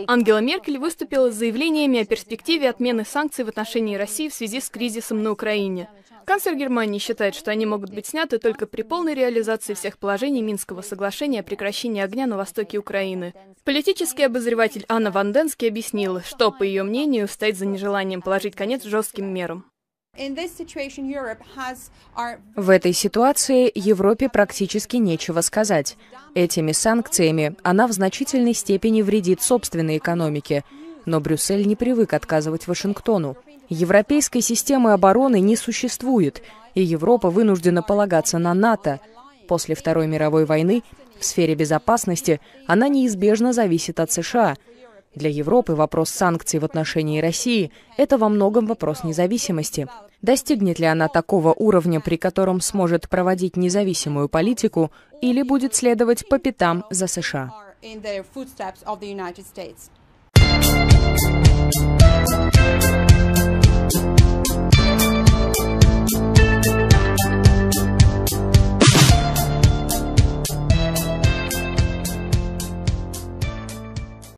Ангела Меркель выступила с заявлениями о перспективе отмены санкций в отношении России в связи с кризисом на Украине. Канцлер Германии считает, что они могут быть сняты только при полной реализации всех положений Минского соглашения о прекращении огня на востоке Украины. Политический обозреватель Анна Ванденски объяснила, что, по ее мнению, стоит за нежеланием положить конец жестким мерам. В этой ситуации Европе практически нечего сказать. Этими санкциями она в значительной степени вредит собственной экономике. Но Брюссель не привык отказывать Вашингтону. Европейской системы обороны не существует, и Европа вынуждена полагаться на НАТО. После Второй мировой войны в сфере безопасности она неизбежно зависит от США. Для Европы вопрос санкций в отношении России – это во многом вопрос независимости. Достигнет ли она такого уровня, при котором сможет проводить независимую политику, или будет следовать по пятам за США?